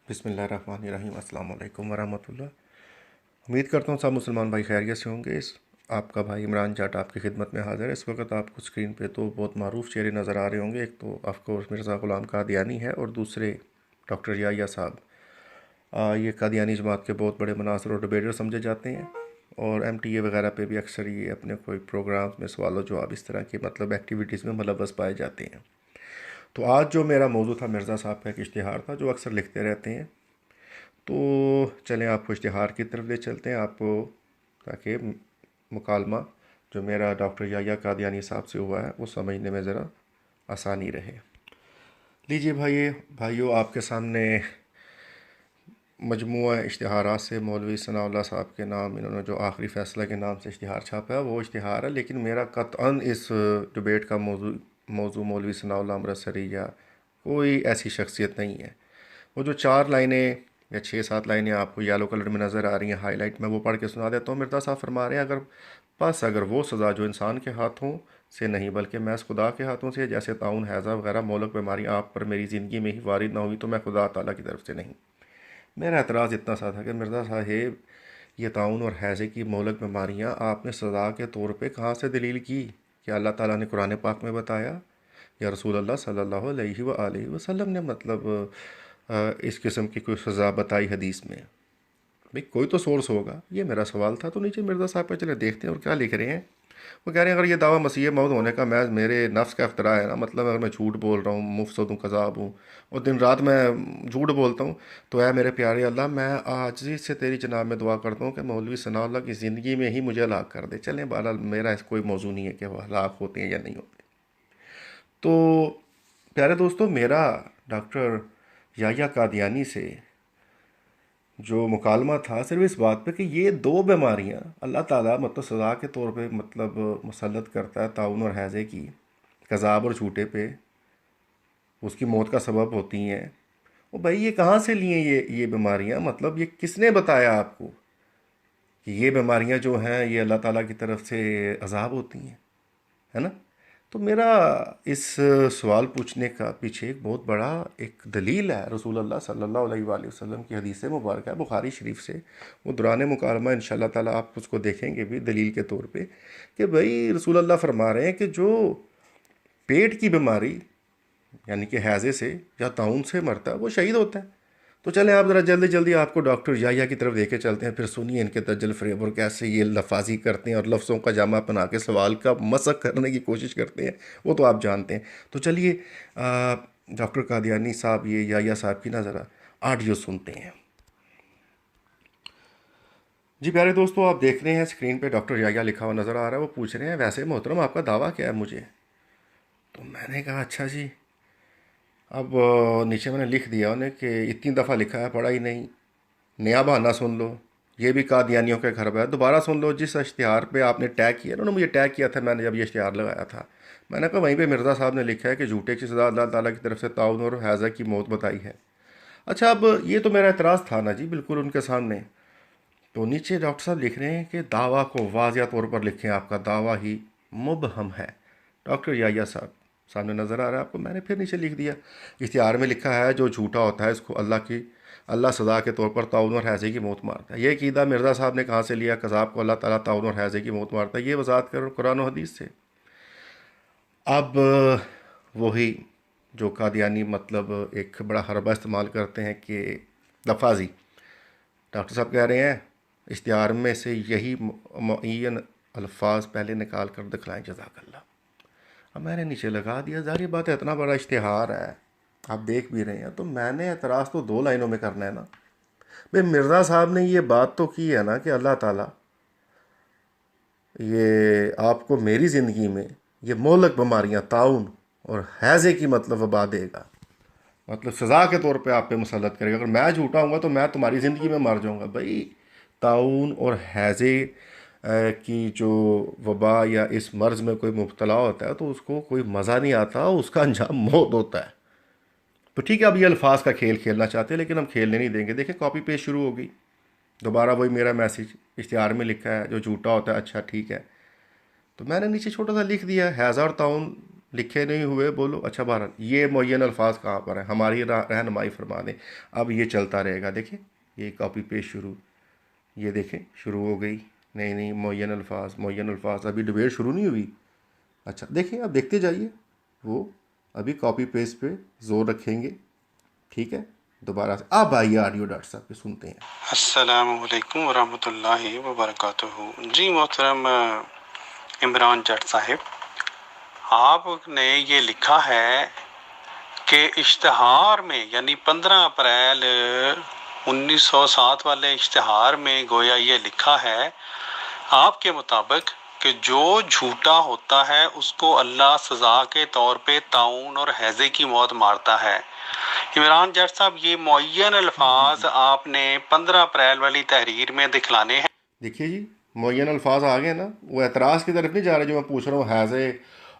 بسم اللہ الرحمن الرحیم۔ السلام علیکم ورحمۃ اللہ۔ امید کرتا ہوں سب مسلمان بھائی خیریت سے ہوں گے۔ آپ کا بھائی عمران جاٹ آپ کی خدمت میں حاضر ہے۔ اس وقت آپ کو اسکرین پہ تو بہت معروف چہرے نظر آ رہے ہوں گے۔ ایک تو آف کورس مرزا غلام قادیانی ہے اور دوسرے ڈاکٹر یحییٰ صاحب۔ یہ قادیانی جماعت کے بہت بڑے مناظر اور ڈبیٹر سمجھے جاتے ہیں، اور ایم ٹی اے وغیرہ پہ بھی اکثر یہ اپنے کوئی پروگرامز میں سوال و جواب اس طرح کی ایکٹیویٹیز میں ملوث پائے جاتے ہیں۔ تو آج جو میرا موضوع تھا، مرزا صاحب کا ایک اشتہار تھا جو اکثر لکھتے رہتے ہیں، تو چلیں آپ کو اشتہار کی طرف لے چلتے ہیں آپ کو، تاکہ مکالمہ جو میرا ڈاکٹر یحییٰ قادیانی صاحب سے ہوا ہے وہ سمجھنے میں ذرا آسانی رہے۔ لیجیے بھائیو، آپ کے سامنے مجموعہ اشتہارات سے مولوی ثناء اللہ صاحب کے نام، انہوں نے جو آخری فیصلہ کے نام سے اشتہار چھاپا ہے وہ اشتہار ہے، لیکن میرا قطعاً اس ڈبیٹ کا موضوع مولوی ثناء اللہ امرتسری یا کوئی ایسی شخصیت نہیں ہے۔ وہ جو 4 لائنیں یا 6-7 لائنیں آپ کو یلو کلر میں نظر آ رہی ہیں ہائی لائٹ میں، وہ پڑھ کے سنا دیتا ہوں۔ مرزا صاحب فرما رہے ہیں اگر وہ سزا جو انسان کے ہاتھوں سے نہیں بلکہ محض خدا کے ہاتھوں سے، جیسے طاعون، ہیضہ وغیرہ مہلک بیماری آپ پر میری زندگی میں ہی وارد نہ ہوئی تو میں خدا تعالیٰ کی طرف سے نہیں۔ میرا اعتراض اتنا سا تھا کہ مرزا صاحب، یہ طاعون اور ہیضے کی مہلک بیماریاں آپ نے سزا کے طور پہ کہاں سے دلیل کی؟ کہ اللہ تعالیٰ نے قرآن پاک میں بتایا یا رسول اللہ صلی اللہ علیہ وآلہ وسلم نے اس قسم کی کوئی سزا بتائی حدیث میں؟ بھئی کوئی تو سورس ہوگا، یہ میرا سوال تھا۔ تو نیچے مرزا صاحب پہ چلے دیکھتے ہیں اور کیا لکھ رہے ہیں۔ وہ کہہ رہے ہیں اگر یہ دعویٰ مسیح موعود ہونے کا محض میرے نفس کا اختراع ہے نا، مطلب اگر میں جھوٹ بول رہا ہوں، مفسد ہوں، کذاب ہوں، اور دن رات میں جھوٹ بولتا ہوں، تو اے میرے پیارے اللہ، میں عاجزی سے تیری جناب میں دعا کرتا ہوں کہ مولوی ثناء اللہ کی زندگی میں ہی مجھے ہلاک کر دے۔ چلیں بہرحال میرا اس کوئی موضوع نہیں ہے کہ وہ ہلاک ہوتے ہیں یا نہیں ہوتے۔ تو پیارے دوستو، میرا ڈاکٹر یحییٰ قادیانی سے جو مکالمہ تھا صرف اس بات پہ کہ یہ 2 بیماریاں اللہ تعالیٰ سزا کے طور پہ مسلط کرتا ہے، طاعون اور ہیضے کی، کذاب اور جھوٹے پہ، اس کی موت کا سبب ہوتی ہیں۔ وہ بھائی یہ کہاں سے لیے یہ بیماریاں؟ یہ کس نے بتایا آپ کو کہ یہ بیماریاں جو ہیں یہ اللہ تعالیٰ کی طرف سے عذاب ہوتی ہیں، ہے نا؟ تو میرا اس سوال پوچھنے کا پیچھے ایک بہت بڑا ایک دلیل ہے، رسول اللہ صلی اللہ علیہ وآلہ وسلم کی حدیث مبارکہ ہے بخاری شریف سے۔ وہ دوران مکالمہ انشاءاللہ تعالیٰ آپ اس کو دیکھیں گے بھی دلیل کے طور پہ، کہ بھائی رسول اللہ فرما رہے ہیں کہ جو پیٹ کی بیماری یعنی کہ ہیضے سے یا طاعون سے مرتا ہے وہ شہید ہوتا ہے۔ تو چلیں آپ ذرا جلدی آپ کو ڈاکٹر یحییٰ کی طرف لے کے چلتے ہیں، پھر سنیے ان کے دجل فریب اور کیسے یہ لفاظی کرتے ہیں اور لفظوں کا جامع بنا کے سوال کا مسخ کرنے کی کوشش کرتے ہیں، وہ تو آپ جانتے ہیں۔ تو چلیے ڈاکٹر قادیانی صاحب یہ یحییٰ صاحب کی ذرا آڈیو سنتے ہیں۔ جی پیارے دوستو، آپ دیکھ رہے ہیں اسکرین پہ ڈاکٹر یحییٰ لکھا ہوا نظر آ رہا ہے۔ وہ پوچھ رہے ہیں ویسے محترم آپ کا دعویٰ کیا ہے مجھے؟ تو میں نے کہا اچھا جی۔ اب نیچے میں نے لکھ دیا انہیں کہ اتنی دفعہ لکھا ہے، پڑھا ہی نہیں، نیا بہانہ سن لو، یہ بھی قادیانیوں کے گھر پہ ہے، دوبارہ سن لو۔ جس اشتہار پہ آپ نے ٹیگ کیا، انہوں نے مجھے ٹیگ کیا تھا میں نے جب یہ اشتہار لگایا تھا، میں نے کہا وہیں پہ مرزا صاحب نے لکھا ہے کہ جھوٹے کی سزا اللہ تعالیٰ کی طرف سے طاعون اور ہیضہ کی موت بتائی ہے۔ اچھا، اب یہ تو میرا اعتراض تھا نا جی، بالکل ان کے سامنے۔ تو نیچے ڈاکٹر صاحب لکھ رہے ہیں کہ دعویٰ کو واضح طور پر لکھیں، آپ کا دعویٰ ہی مبہم ہے۔ ڈاکٹر یحییٰ صاحب سامنے نظر آ رہا ہے آپ کو، میں نے پھر نیچے لکھ دیا اشتہار میں لکھا ہے جو جھوٹا ہوتا ہے اس کو اللہ سزا کے طور پر طاعون اور ہیضے کی موت مارتا ہے۔ یہ عقیدہ مرزا صاحب نے کہاں سے لیا؟ کذاب کو اللہ تعالیٰ طاعون اور ہیضے کی موت مارتا ہے، یہ وضاحت کر قرآن و حدیث سے۔ اب وہی جو قادیانی ایک بڑا حربہ استعمال کرتے ہیں کہ لفاظی، ڈاکٹر صاحب کہہ رہے ہیں اشتہار میں سے یہی معین الفاظ پہلے نکال کر دکھلائیں، جزاک اللہ۔ اب میں نے نیچے لگا دیا، ظاہر بات ہے اتنا بڑا اشتہار ہے، آپ دیکھ بھی رہے ہیں، تو میں نے اعتراض تو 2 لائنوں میں کرنا ہے نا۔ بھئی مرزا صاحب نے یہ بات تو کی ہے نا کہ اللہ تعالیٰ یہ آپ کو میری زندگی میں یہ مہلک بیماریاں طاعون اور ہیضے کی وبا دے گا، سزا کے طور پہ آپ پہ مسلط کرے گا۔ اگر میں جھوٹا ہوں گا تو میں تمہاری زندگی میں مر جاؤں گا۔ بھئی طاعون اور ہیضے کی جو وبا یا اس مرض میں کوئی مبتلا ہوتا ہے تو اس کو کوئی مزہ نہیں آتا، اس کا انجام موت ہوتا ہے۔ تو ٹھیک ہے، اب یہ الفاظ کا کھیل کھیلنا چاہتے ہیں لیکن ہم کھیلنے نہیں دیں گے۔ دیکھیں کاپی پیسٹ شروع ہو گئی، دوبارہ وہی میرا میسیج اشتہار میں لکھا ہے جو جھوٹا ہوتا ہے، اچھا ٹھیک ہے۔ تو میں نے نیچے چھوٹا سا لکھ دیا ہیضہ اور طاعون لکھے نہیں ہوئے بولو. اچھا بہرحال یہ معین الفاظ کہاں پر ہیں, ہماری رہنمائی فرما دیں. اب یہ چلتا رہے گا, دیکھیں یہ کاپی پیسٹ شروع, یہ دیکھیں شروع ہو گئی. نہیں معین الفاظ ابھی ڈبیٹ شروع نہیں ہوئی. اچھا دیکھیں اب دیکھتے جائیے, وہ ابھی کاپی پیسٹ پہ زور رکھیں گے. ٹھیک ہے, دوبارہ سے اب آئیے آڈیو ڈاکٹر صاحب کے سنتے ہیں. السلام علیکم ورحمۃ اللہ وبرکاتہ. جی محترم عمران جٹ صاحب, آپ نے یہ لکھا ہے کہ اشتہار میں یعنی 15 اپریل 1907 والے اشتہار میں گویا یہ لکھا ہے آپ کے مطابق کہ جو جھوٹا ہوتا ہے اس کو اللہ سزا کے طور پہ طاعون اور ہیضے کی موت مارتا ہے. عمران جٹ صاحب یہ معین الفاظ آپ نے 15 اپریل والی تحریر میں دکھلانے ہیں. دیکھیے جی معین الفاظ آ گئے نا, وہ اعتراض کی طرف نہیں جا رہے جو میں پوچھ رہا ہوں, حیضے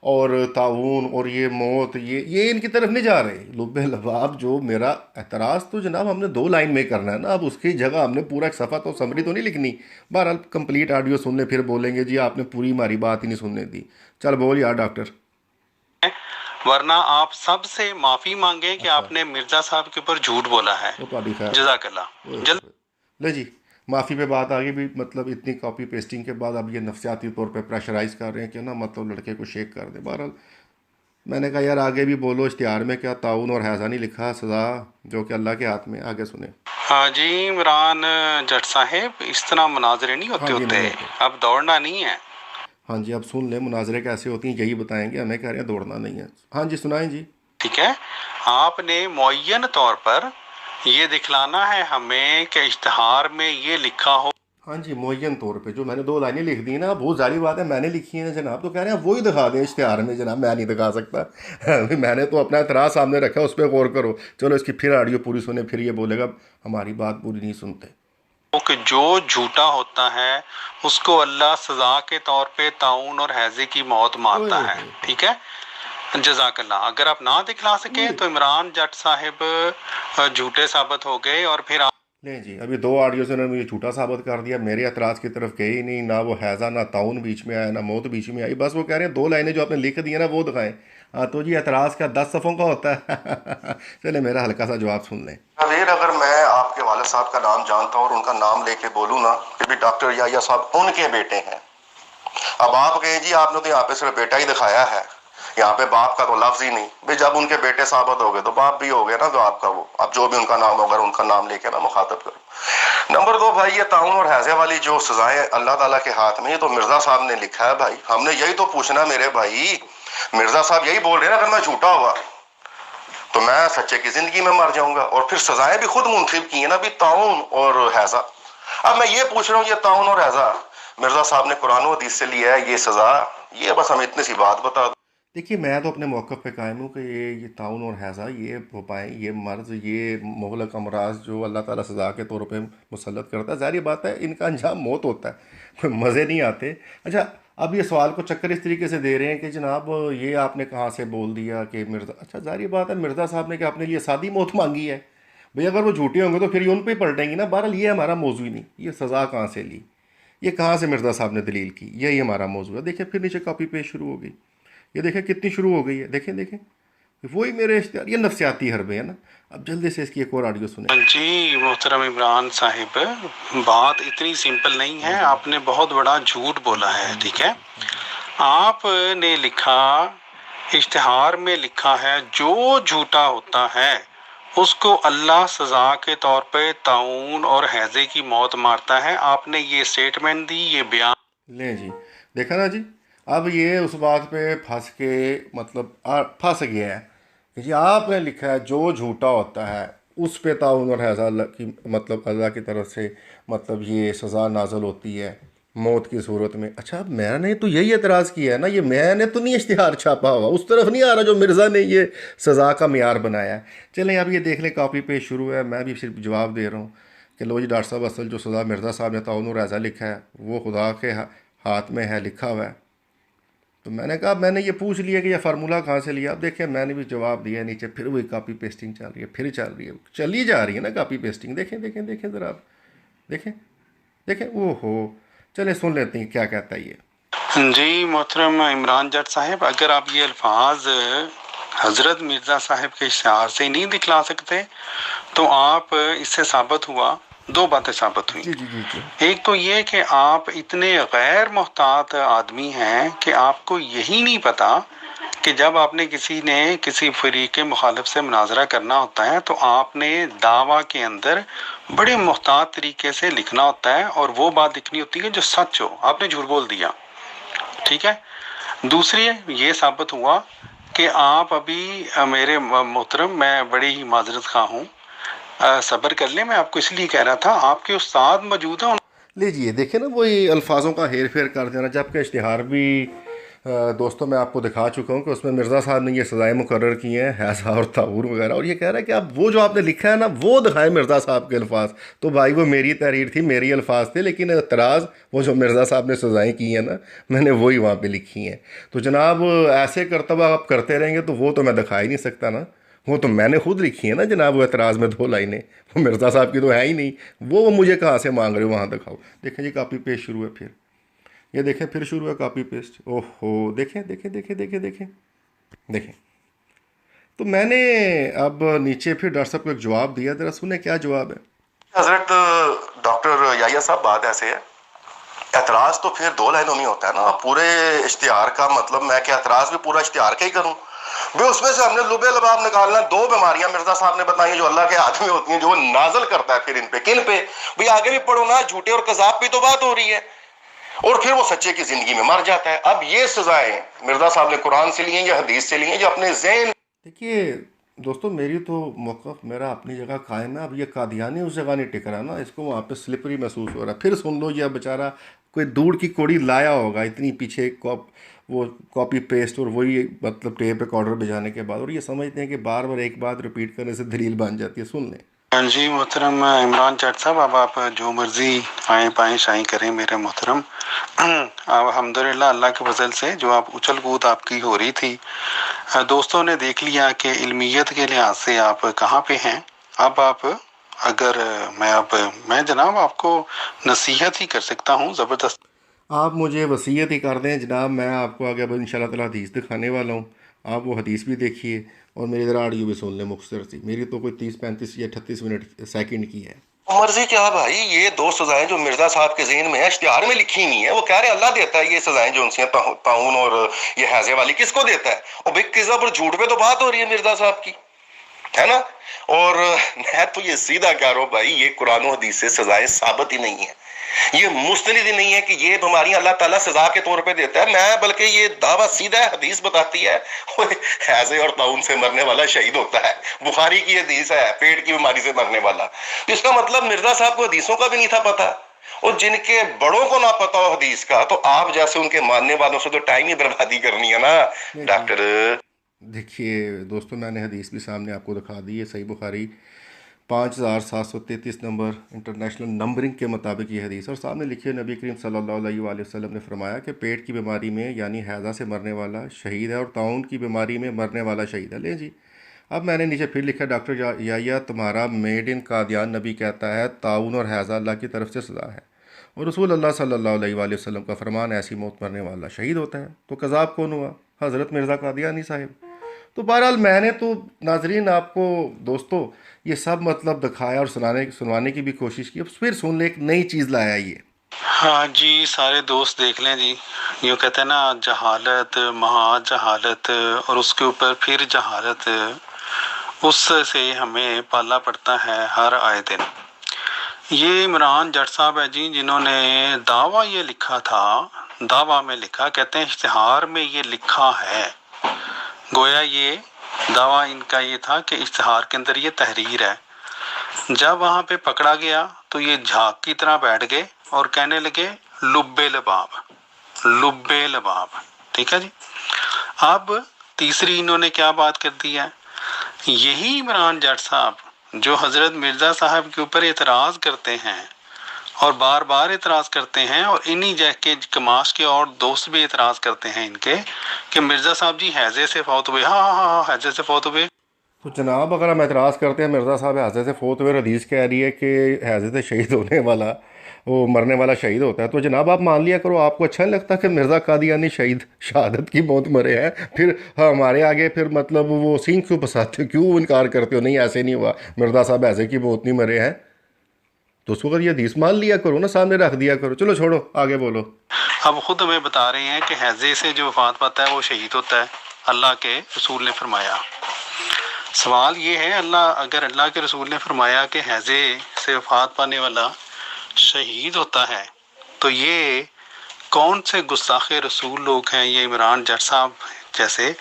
اور طاعون اور یہ موت, یہ ان کی طرف نہیں جا رہے. لب لباب جو میرا اعتراض تو جناب ہم نے 2 لائن میں کرنا ہے نا, اب اس کی جگہ ہم نے پورا ایک صفحہ تو سمری تو نہیں لکھنی. بہرحال کمپلیٹ آڈیو سن لیں پھر بولیں گے جی آپ نے پوری ہماری بات ہی نہیں سننے دی. چل بول یار ڈاکٹر. ورنہ آپ سب سے معافی مانگیں کہ آپ نے مرزا صاحب کے اوپر جھوٹ بولا ہے. جزاک اللہ. لے جی معافی پہ بات آگے بھی, مطلب اتنی کاپی پیسٹنگ کے بعد اب یہ نفسیاتی طور پہ پریشرائز کر رہے ہیں کہ نا مطلب لڑکے کو شیک کر دے. بہرحال میں نے کہا یار آگے بھی بولو, اشتہار میں کیا طاعون اور حیضہ نہیں لکھا, سزا جو کہ اللہ کے ہاتھ میں. آگے سنیں. ہاں جی عمران جٹ صاحب, اس طرح مناظرے نہیں ہوتے, اب دوڑنا نہیں ہے. ہاں جی اب سن لیں مناظرے کیسے ہوتی ہیں, یہی بتائیں گے, ہمیں کہہ رہے ہیں دوڑنا نہیں ہے. ہاں جی سنائیں جی. ٹھیک ہے, آپ نے معین طور پر یہ دکھلانا ہے ہمیں کہ اشتہار میں یہ لکھا ہو. ہاں جی معین طور پہ جو میں نے 2 لائنیں لکھ دی نا, بہت ظاہر بات ہے میں نے لکھی ہیں جناب, تو کہہ رہے ہیں وہی دکھا دیں اشتہار میں. جناب میں نہیں دکھا سکتا, میں نے تو اپنا اعتراض سامنے رکھا, اس پہ غور کرو. چلو اس کی پھر آڈیو پوری سنیں, پھر یہ بولے گا ہماری بات پوری نہیں سنتے. کہ جو جھوٹا ہوتا ہے اس کو اللہ سزا کے طور پہ طاعون اور ہیضے کی موت مارتا ہے. ٹھیک ہے, جزاک اللہ. اگر آپ نہ دکھلا سکیں تو عمران جٹ صاحب جھوٹے ثابت ہو گئے, اور پھر نہیں جی ابھی 2 آڈیو سے انہوں نے مجھے جھوٹا ثابت کر دیا, میرے اعتراض کی طرف گئے ہی نہیں, نہ وہ حیضہ نہ طاعون بیچ میں آیا, نہ موت بیچ میں آئی. بس وہ کہہ رہے ہیں 2 لائنیں جو آپ نے لکھ دی ہیں نا وہ دکھائیں. تو جی اعتراض کا 10 صفوں کا ہوتا ہے. چلے میرا ہلکا سا جواب سن لیں. اگر میں آپ کے والد صاحب کا نام جانتا ہوں اور ان کا نام لے کے بولوں نا کہ بھی ڈاکٹر یا صاحب ان کے بیٹے ہیں, اب آپ کہیں جی آپ نے تو یہاں پہ صرف بیٹا ہی دکھایا ہے, یہاں پہ باپ کا تو لفظ ہی نہیں. بھائی جب ان کے بیٹے ثابت ہو گئے تو باپ بھی ہو گئے نا, جو آپ کا وہ اب جو بھی ان کا نام ہوگا ان کا نام لے کے نا مخاطب کرو. نمبر 2 بھائی, یہ طاعون اور حیضے والی جو سزائیں اللہ تعالیٰ کے ہاتھ میں, یہ تو مرزا صاحب نے لکھا ہے بھائی. ہم نے یہی تو پوچھنا میرے بھائی, مرزا صاحب یہی بول رہے ہیں نا اگر میں جھوٹا ہوا تو میں سچے کی زندگی میں مر جاؤں گا, اور پھر سزائیں بھی خود منتخب کی ہیں نا بھی طاعون اور حیضہ. اب میں یہ پوچھ رہا ہوں یہ طاعون اور حیضہ مرزا صاحب نے قرآن و حدیث سے لیا ہے یہ سزا, یہ بس ہمیں اتنی سی بات بتا دو. دیکھیے میں تو اپنے موقف پہ قائم ہوں کہ یہ طاعون اور حیضہ یہ وبائیں, یہ مرض, یہ مہلک امراض جو اللہ تعالیٰ سزا کے طور پہ مسلط کرتا ہے, ظاہر بات ہے ان کا انجام موت ہوتا ہے, کوئی مزے نہیں آتے. اچھا اب یہ سوال کو چکر اس طریقے سے دے رہے ہیں کہ جناب یہ آپ نے کہاں سے بول دیا کہ مرزا, اچھا ظاہر بات ہے مرزا صاحب نے کہ اپنے لیے سادی موت مانگی ہے. بھئی اگر وہ جھوٹے ہوں گے تو پھر یہ ان پہ ہی پلٹیں گی نا. بہرحال یہ ہمارا موضوع ہی نہیں, یہ سزا کہاں سے لی, یہ کہاں سے مرزا صاحب نے دلیل کی, یہی ہمارا موضوع ہے. دیکھیں پھر نیچے کاپی پیسٹ شروع ہو گئی, یہ دیکھیں کتنی شروع ہو گئی ہے. دیکھیں وہی میرے اشتہار, یہ نفسیاتی حربے ہیں نا. اب جلدی سے اس کی ایک اور آڈیو سنیں. جی محترم عمران صاحب, بات اتنی سمپل نہیں ہے, آپ نے بہت بڑا جھوٹ بولا ہے. ٹھیک ہے, آپ نے لکھا اشتہار میں لکھا ہے جو جھوٹا ہوتا ہے اس کو اللہ سزا کے طور پہ طاعون اور ہیضے کی موت مارتا ہے. آپ نے یہ سٹیٹمنٹ دی, یہ بیان. لیں جی دیکھا نا جی, اب یہ اس بات پہ پھنس کے مطلب پھنس گیا ہے کہ جی آپ نے لکھا ہے جو جھوٹا ہوتا ہے اس پہ طاعون اور حیضہ اللہ کی مطلب اللہ کی طرف سے مطلب یہ سزا نازل ہوتی ہے موت کی صورت میں. اچھا اب میں نے تو یہی اعتراض کیا ہے نا, یہ میں نے تو نہیں اشتہار چھاپا ہوا, اس طرف نہیں آ رہا جو مرزا نے یہ سزا کا معیار بنایا ہے. چلیں اب یہ دیکھ لیں کاپی پیسٹ شروع ہے, میں بھی صرف جواب دے رہا ہوں کہ لو جی ڈاکٹر صاحب اصل جو سزا مرزا صاحب نے طاعون اور حیضہ لکھا ہے وہ خدا کے ہاتھ میں ہے, لکھا ہوا ہے. تو میں نے کہا میں نے یہ پوچھ لیا کہ یہ فارمولہ کہاں سے لیا. اب دیکھیں میں نے بھی جواب دیا, نیچے پھر وہی کاپی پیسٹنگ چل رہی ہے, پھر چل رہی ہے, چلی جا رہی ہے نا کاپی پیسٹنگ. دیکھیں ذرا آپ دیکھیں اوہ ہو. چلے سن لیتے ہیں کیا کہتا ہے یہ. جی محترم عمران جٹ صاحب، اگر آپ یہ الفاظ حضرت مرزا صاحب کے اشعار سے نہیں دکھلا سکتے تو آپ اس سے ثابت ہوا، دو باتیں ثابت ہوئی۔ جی جی جی جی ایک تو یہ کہ آپ اتنے غیر محتاط آدمی ہیں کہ آپ کو یہی نہیں پتا کہ جب آپ نے کسی فریق مخالف سے مناظرہ کرنا ہوتا ہے تو آپ نے دعویٰ کے اندر بڑے محتاط طریقے سے لکھنا ہوتا ہے اور وہ بات لکھنی ہوتی ہے جو سچ ہو۔ آپ نے جھوٹ بول دیا، ٹھیک ہے۔ دوسری یہ ثابت ہوا کہ آپ ابھی میرے محترم، میں بڑی ہی معذرت خواہ ہوں، صبر کر لیں، میں آپ کو اس لیے کہہ رہا تھا آپ کے استاد موجود ہیں۔ لیجیے دیکھیں نا، وہی الفاظوں کا ہیر پھیر کر دینا، جبکہ اشتہار بھی دوستوں میں آپ کو دکھا چکا ہوں کہ اس میں مرزا صاحب نے یہ سزائیں مقرر کی ہیں، حیضہ اور طاعون وغیرہ، اور یہ کہہ رہا ہے کہ اب وہ جو آپ نے لکھا ہے نا وہ دکھائیں مرزا صاحب کے الفاظ۔ تو بھائی وہ میری تحریر تھی، میری الفاظ تھے، لیکن اعتراض وہ جو مرزا صاحب نے سزائیں کی ہیں نا، میں نے وہی وہاں پہ لکھی ہیں۔ تو جناب ایسے کرتبہ آپ کرتے رہیں گے تو وہ تو میں دکھا ہی نہیں سکتا نا، وہ تو میں نے خود لکھی ہے نا جناب، وہ اعتراض میں 2 لائنیں، وہ مرزا صاحب کی تو ہے ہی نہیں، وہ مجھے کہاں سے مانگ رہے ہو، وہاں دکھاؤ۔ دیکھیں جی کاپی پیسٹ شروع ہے، پھر یہ دیکھیں پھر شروع ہے کاپی پیسٹ، اوہ ہو، دیکھیں دیکھیں دیکھیں دیکھیں دیکھیں دیکھیں۔ تو میں نے اب نیچے پھر ڈاکٹر صاحب کو ایک جواب دیا، ذرا سنیں کیا جواب ہے۔ حضرت ڈاکٹر یحییٰ صاحب بات ایسے ہے، اعتراض تو پھر 2 لائنوں میں ہوتا ہے نا، پورے اشتہار کا مطلب میں کہ اعتراض بھی پورا اشتہار کا ہی کروں بھائی، اس میں سے ہم نے لبے لباب نکالنا۔ 2 بیماریاں مرزا صاحب نے بتائی ہیں جو اللہ کے ہاتھ میں ہوتی ہیں، جو وہ نازل کرتا ہے پھر ان پہ، کن پہ بھائی؟ آگے بھی پڑھو نا، جھوٹے اور کذاب پہ تو بات ہو رہی ہے، اور پھر وہ سچے کی زندگی میں مر جاتا ہے۔ اب یہ سزائیں مرزا صاحب نے قرآن سے لی ہیں یا حدیث سے لی ہیں یا اپنے ذہن؟ دیکھیے دوستو، میری تو موقف میرا اپنی جگہ قائم ہے، اب یہ قادیانی اس جگہ نہیں ٹک رہا نا، اس کو وہاں پہ سلپری محسوس ہو رہا ہے۔ پھر سن لو، یہ بیچارہ کوئی دودھ کی کوڑی لایا ہوگا اتنی پیچھے وہ کاپی پیسٹ اور وہی مطلب ٹیپ ریکارڈر بجانے کے بعد، اور یہ سمجھتے ہیں کہ بار بار ایک بات ریپیٹ کرنے سے دلیل بن جاتی ہے۔ سن لیں جی محترم عمران جٹ صاحب، اب آپ جو مرضی آئیں پائیں شائیں کریں میرے محترم۔ الحمدللہ اللہ کے فضل سے جو آپ اچھل کود آپ کی ہو رہی تھی، دوستوں نے دیکھ لیا کہ علمیت کے لحاظ سے آپ کہاں پہ ہیں۔ اب آپ اگر میں جناب آپ کو نصیحت ہی کر سکتا ہوں، زبردست آپ مجھے وصیت ہی کر دیں جناب، میں آپ کو آگے اب انشاءاللہ تعالیٰ حدیث دکھانے والا ہوں، آپ وہ حدیث بھی دیکھیے اور میری ذرا آڈیو بھی سن لیں مختصر سی، میری تو کوئی 30-35 یا 38 منٹ سیکنڈ کی ہے۔ مرضی کیا بھائی، یہ 2 سزائیں جو مرزا صاحب کے ذہن میں ہے، اشتہار میں لکھی نہیں ہے، وہ کہہ رہے اللہ دیتا ہے یہ سزائیں جو ان سے طاعون اور یہ حیضے والی، کس کو دیتا ہے؟ اور بھائی کذب اور جھوٹ پہ تو بات ہو رہی ہے مرزا صاحب کی، ہے نا؟ اور میں تو یہ سیدھا کہہ رہا ہوں بھائی، یہ قرآن و حدیث سے سزائیں ثابت ہی نہیں ہیں، یہ مستند ہی نہیں ہے کہ یہ بیماریاں اللہ تعالیٰ سزا کے طور پہ دیتا ہے، میں بلکہ یہ دعویٰ سیدھا ہے، حدیث بتاتی ہے حیضے اور طاعون سے مرنے والا شہید ہوتا ہے، بخاری کی حدیث ہے، پیٹ کی بیماری سے مرنے والا۔ تو اس کا مطلب مرزا صاحب کو حدیثوں کا بھی نہیں تھا پتہ، اور جن کے بڑوں کو نہ پتا ہو حدیث کا، تو آپ جیسے ان کے ماننے والوں سے تو ٹائم ہی بربادی کرنی ہے نا ڈاکٹر۔ دیکھیے دوستو، میں نے حدیث بھی سامنے آپ کو دکھا دی ہے، صحیح بخاری 5733 نمبر انٹرنیشنل نمبرنگ کے مطابق یہ حدیث، اور سامنے لکھے نبی کریم صلی اللہ علیہ وآلہ وسلم نے فرمایا کہ پیٹ کی بیماری میں یعنی حیضہ سے مرنے والا شہید ہے، اور طاعون کی بیماری میں مرنے والا شہید ہے۔ لیں جی، اب میں نے نیچے پھر لکھا، ڈاکٹر یحییٰ تمہارا میڈ ان قادیان نبی کہتا ہے طاعون اور حیضہ اللہ کی طرف سے سزا ہے، اور رسول اللہ صلی اللہ علیہ وآلہ وسلم کا فرمان ایسی موت مرنے والا شہید ہوتا ہے۔ تو قذاب کون ہوا؟ حضرت مرزا قادیانی صاحب۔ تو بہرحال میں نے تو ناظرین آپ کو دوستو یہ سب مطلب دکھایا اور سنوانے کی بھی کوشش کی، اب پھر سن لیں ایک نئی چیز لایا یہ۔ ہاں جی، سارے دوست دیکھ لیں جی، یوں کہتے ہیں نا، جہالت مہا جہالت اور اس کے اوپر پھر جہالت، اس سے ہمیں پالا پڑتا ہے ہر آئے دن۔ یہ عمران جٹ صاحب ہے جی، جنہوں نے دعویٰ یہ لکھا تھا، دعویٰ میں لکھا، کہتے ہیں اشتہار میں یہ لکھا ہے، گویا یہ دعویٰ ان کا یہ تھا کہ اشتہار کے اندر یہ تحریر ہے۔ جب وہاں پہ پکڑا گیا تو یہ جھاگ کی طرح بیٹھ گئے اور کہنے لگے لبے لباب، لبے لباب، ٹھیک ہے جی۔ اب تیسری انہوں نے کیا بات کر دی ہے، یہی عمران جٹ صاحب جو حضرت مرزا صاحب کے اوپر اعتراض کرتے ہیں اور بار بار اعتراض کرتے ہیں، اور انہی جیسے کماش کے اور دوست بھی اعتراض کرتے ہیں ان کے کہ مرزا صاحب جی حیضے سے فوت ہوئے، ہاں ہاں ہاں حیضے سے فوت ہوئے۔ تو جناب اگر ہم اعتراض کرتے ہیں مرزا صاحب حضرت سے فوت ہوئے، حدیث کہہ رہی ہے کہ حضرت شہید ہونے والا، وہ مرنے والا شہید ہوتا ہے، تو جناب آپ مان لیا کرو. آپ کو اچھا نہیں لگتا کہ مرزا قادیانی شہید شہادت کی موت مرے ہیں؟ پھر ہمارے آگے پھر مطلب وہ سین کیوں پساتے ہو، کیوں انکار کرتے ہو؟ نہیں ایسے نہیں ہوا، مرزا صاحب ایسے کی موت نہیں مرے ہیں. تو اس وقت یہ حدیث مان لیا کرو نا، سامنے رکھ دیا کرو. چلو چھوڑو، آگے بولو. اب خود ہمیں بتا رہے ہیں کہ حیضے سے جو وفات پاتا ہے وہ شہید ہوتا ہے، اللہ کے رسول نے فرمایا. سوال یہ ہے، اگر اللہ کے رسول نے فرمایا کہ حیضے سے وفات پانے والا شہید ہوتا ہے، تو یہ کون سے گستاخ رسول لوگ ہیں یہ عمران جٹ صاحب جیسے،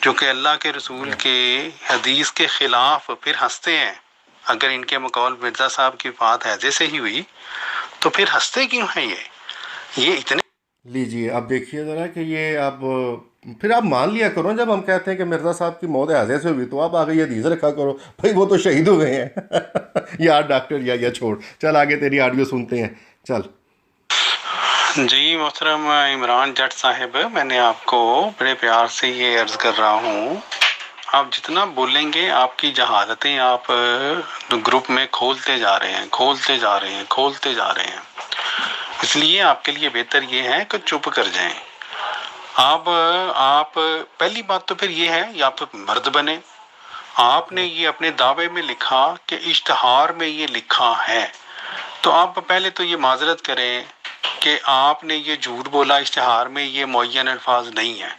جو کہ اللہ کے رسول کے حدیث کے خلاف پھر ہنستے ہیں؟ اگر ان کے مقول مرزا صاحب کی وفات حیضے سے ہی ہوئی تو پھر ہنستے کیوں ہیں یہ اتنے؟ لیجیے اب دیکھیے ذرا کہ یہ اب پھر آپ مان لیا کرو. جب ہم کہتے ہیں کہ مرزا صاحب کی موت حیضے سے ہوئی تو آپ آگے یہ حدیث رکھا کرو بھائی وہ تو شہید ہوئے ہیں. یار ڈاکٹر یا چھوڑ، چل آگے تیری آڈیو سنتے ہیں. چل. جی محترم عمران جٹ صاحب، میں نے آپ کو بڑے پیار سے یہ عرض کر رہا ہوں، آپ جتنا بولیں گے آپ کی جہالتیں آپ گروپ میں کھولتے جا رہے ہیں. اس لیے آپ کے لیے بہتر یہ ہے کہ چپ کر جائیں. آپ پہلی بات تو پھر یہ ہے، یا آپ مرد بنے. آپ نے یہ اپنے دعوے میں لکھا کہ اشتہار میں یہ لکھا ہے، تو آپ پہلے تو یہ معذرت کریں کہ آپ نے یہ جھوٹ بولا، اشتہار میں یہ معین الفاظ نہیں ہے.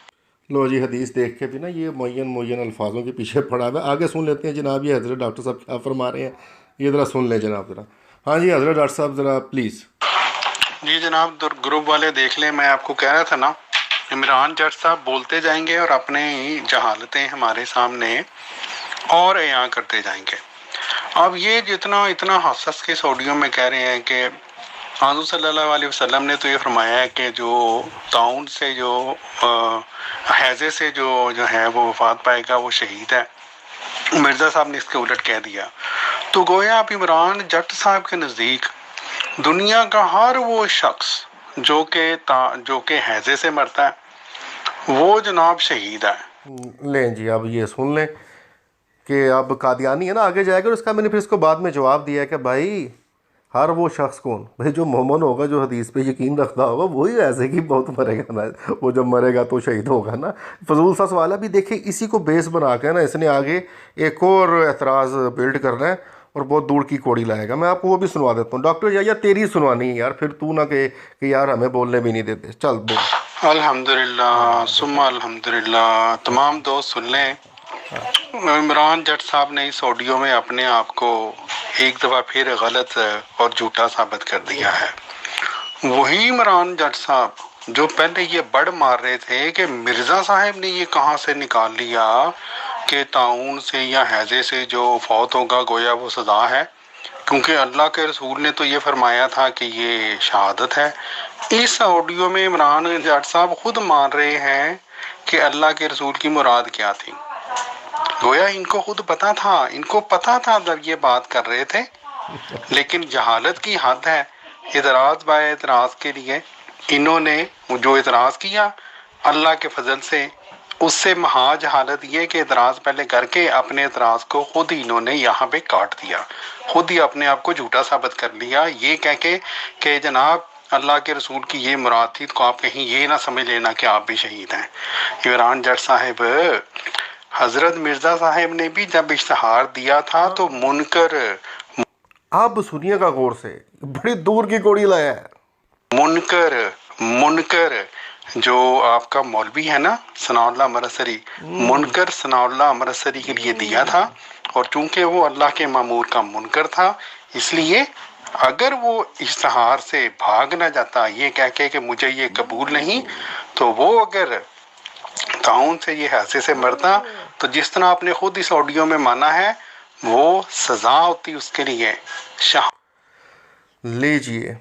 لو جی، حدیث دیکھ کے بھی نا یہ معین الفاظوں کے پیچھے پڑا ہوا ہے. آگے سن لیتے ہیں جناب یہ حضرت ڈاکٹر صاحب کیا فرما رہے ہیں. یہ ذرا سن لیں جناب ذرا. ہاں جی حضرت ڈاکٹر صاحب ذرا پلیز. جی جناب، گروپ والے دیکھ لیں، میں آپ کو کہہ رہا تھا نا، عمران جٹ صاحب بولتے جائیں گے اور اپنے جہالتیں ہمارے سامنے اور عیاں کرتے جائیں گے. اب یہ اتنا حساس کے آڈیو میں کہہ رہے ہیں کہ حضور صلی اللہ علیہ وسلم نے تو یہ فرمایا ہے کہ جو طاعون سے جو حیضے سے جو ہے وہ وفات پائے گا وہ شہید ہے. مرزا صاحب نے اس کے الٹ کہہ دیا. تو گویا آپ عمران جٹ صاحب کے نزدیک دنیا کا ہر وہ شخص جو کہ حیضے سے مرتا ہے وہ جناب شہید ہے. لیں جی اب یہ سن لیں کہ اب قادیانی ہے نا، آگے جائے گا. اور اس کا میں نے پھر اس کو بعد میں جواب دیا کہ بھائی ہر وہ شخص کون، بھائی جو مومن ہوگا، جو حدیث پہ یقین رکھتا ہوگا، وہی ایسے کی بہت مرے گا نا. وہ جب مرے گا تو شہید ہوگا نا. فضول سا سوال ہے. بھی دیکھیں اسی کو بیس بنا کے نا اس نے آگے ایک اور اعتراض بلڈ کرنا ہے اور بہت دور کی کوڑی لائے گا. میں آپ کو وہ بھی سنوا دیتا ہوں. ڈاکٹر یا تیری سنوانی ہے یار، پھر تو نہ کہ یار ہمیں بولنے بھی نہیں دیتے. چل بول. الحمدللہ ثم الحمدللہ. تمام دوست سن لیں، عمران جٹ صاحب نے اس آڈیو میں اپنے آپ کو ایک دفعہ پھر غلط اور جھوٹا ثابت کر دیا ہے. وہی عمران جٹ صاحب جو پہلے یہ بڑ مار رہے تھے کہ مرزا صاحب نے یہ کہاں سے نکال لیا کہ طاعون سے یا حیضے سے جو فوت ہوگا گویا وہ سزا ہے، کیونکہ اللہ کے رسول نے تو یہ فرمایا تھا کہ یہ شہادت ہے. اس آڈیو میں عمران جٹ صاحب خود مان رہے ہیں کہ اللہ کے رسول کی مراد کیا تھی. گویا ان کو خود پتا تھا جب یہ بات کر رہے تھے، لیکن جہالت کی حد ہے. اعتراض بائے اعتراض کے لیے انہوں نے جو اعتراض کیا اللہ کے فضل سے، اس سے مہا جہالت یہ کہ اعتراض پہلے کر کے اپنے اعتراض کو خود ہی انہوں نے یہاں پہ کاٹ دیا، خود ہی اپنے آپ کو جھوٹا ثابت کر لیا، یہ کہہ کے کہ جناب اللہ کے رسول کی یہ مراد تھی، تو آپ کہیں یہ نہ سمجھ لینا کہ آپ بھی شہید ہیں. عمران جٹ صاحب، حضرت مرزا صاحب نے بھی جب اشتہار دیا تھا تو منکر، آپ سنیے گا غور سے، بڑی دور کی کوڑی لایا ہے. منکر جو آپ کا مولوی ہے نا ثناء اللہ امرتسری، منکر ثناء اللہ امرتسری کے لیے دیا تھا. اور چونکہ وہ اللہ کے مامور کا منکر تھا، اس لیے اگر وہ اشتہار سے بھاگ نہ جاتا یہ کہہ کے کہ مجھے یہ قبول نہیں، تو وہ اگر طاعون سے یہ حیضے سے مرتا تو جس طرح آپ نے خود اس آڈیو میں مانا ہے وہ سزا ہوتی اس کے لیے. لیجئے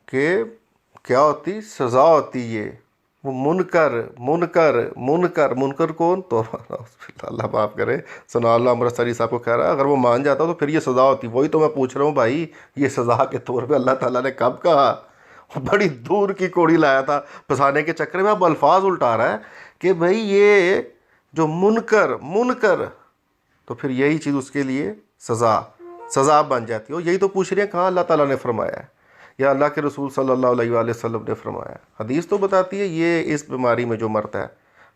کہ کیا ہوتی سزا ہوتی. یہ وہ منکر کون؟ تو اللہ معاف کرے، ثناء اللہ امرتسری صاحب کو کہہ رہا ہے اگر وہ مان جاتا تو پھر یہ سزا ہوتی. وہی تو میں پوچھ رہا ہوں بھائی، یہ سزا کے طور پہ اللہ تعالیٰ نے کب کہا؟ بڑی دور کی کوڑی لایا تھا پھنسانے کے چکر میں. اب الفاظ الٹا رہا ہے کہ بھائی یہ جو منکر تو پھر یہی چیز اس کے لیے سزا بن جاتی ہے. اور یہی تو پوچھ رہے ہیں کہاں اللہ تعالیٰ نے فرمایا ہے یا اللہ کے رسول صلی اللہ علیہ وآلہ وسلم نے فرمایا ہے. حدیث تو بتاتی ہے یہ اس بیماری میں جو مرتا ہے،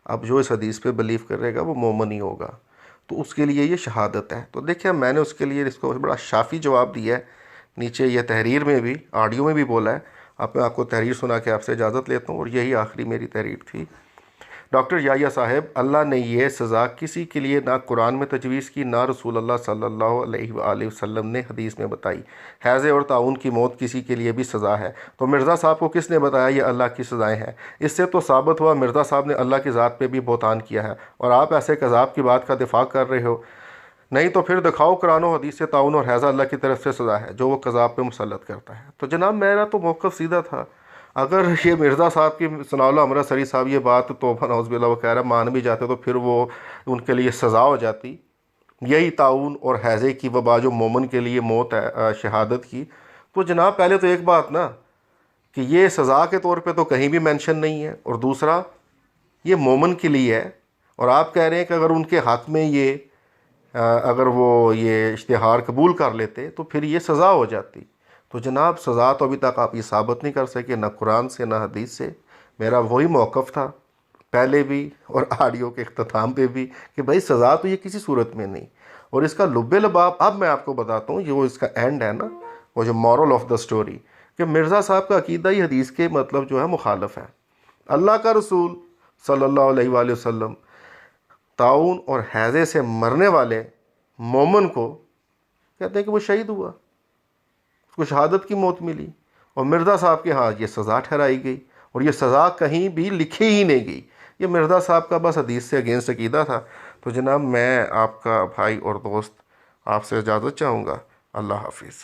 اب جو اس حدیث پہ بلیو کرے گا وہ مومن ہی ہوگا، تو اس کے لیے یہ شہادت ہے. تو دیکھیں میں نے اس کے لیے اس کو بڑا شافی جواب دیا ہے. نیچے یہ تحریر میں بھی، آڈیو میں بھی بولا ہے. اب میں آپ کو تحریر سنا کے آپ سے اجازت لیتا ہوں، اور یہی آخری میری تحریر تھی. ڈاکٹر یحییٰ صاحب، اللہ نے یہ سزا کسی کے لیے نہ قرآن میں تجویز کی، نہ رسول اللہ صلی اللہ علیہ وآلہ وسلم نے حدیث میں بتائی. ہیضے اور طاعون کی موت کسی کے لیے بھی سزا ہے. تو مرزا صاحب کو کس نے بتایا یہ اللہ کی سزائیں ہیں؟ اس سے تو ثابت ہوا مرزا صاحب نے اللہ کی ذات پہ بھی بہتان کیا ہے، اور آپ ایسے کذاب کی بات کا دفاع کر رہے ہو. نہیں تو پھر دکھاؤ قرآن و حدیث سے طاعون اور ہیضہ اللہ کی طرف سے سزا ہے جو وہ کذاب پہ مسلط کرتا ہے. تو جناب میرا تو موقف سیدھا تھا. اگر یہ مرزا صاحب کی ثناء اللہ امرا سری صاحب یہ بات توبہ نعوذ باللہ وغیرہ مان بھی جاتے تو پھر وہ ان کے لیے سزا ہو جاتی. یہی طاعون اور ہیضے کی وبا جو مومن کے لیے موت ہے شہادت کی. تو جناب پہلے تو ایک بات نا کہ یہ سزا کے طور پہ تو کہیں بھی مینشن نہیں ہے، اور دوسرا یہ مومن کے لیے ہے. اور آپ کہہ رہے ہیں کہ اگر ان کے حق میں یہ اگر وہ یہ اشتہار قبول کر لیتے تو پھر یہ سزا ہو جاتی. تو جناب سزا تو ابھی تک آپ یہ ثابت نہیں کر سکے نہ قرآن سے نہ حدیث سے. میرا وہی موقف تھا پہلے بھی اور آڈیو کے اختتام پہ بھی کہ بھائی سزا تو یہ کسی صورت میں نہیں. اور اس کا لب لباب اب میں آپ کو بتاتا ہوں، یہ وہ اس کا اینڈ ہے نا، وہ جو مورل آف دا سٹوری، کہ مرزا صاحب کا عقیدہ ہی حدیث کے مطلب جو ہے مخالف ہے. اللہ کا رسول صلی اللہ علیہ وآلہ وسلم طاعون اور ہیضے سے مرنے والے مومن کو کہتے ہیں کہ وہ شہید ہوا، اس کو شہادت کی موت ملی. اور مرزا صاحب کے ہاں یہ سزا ٹھہرائی گئی، اور یہ سزا کہیں بھی لکھی ہی نہیں گئی. یہ مرزا صاحب کا بس حدیث سے اگینسٹ عقیدہ تھا. تو جناب میں آپ کا بھائی اور دوست آپ سے اجازت چاہوں گا. اللہ حافظ.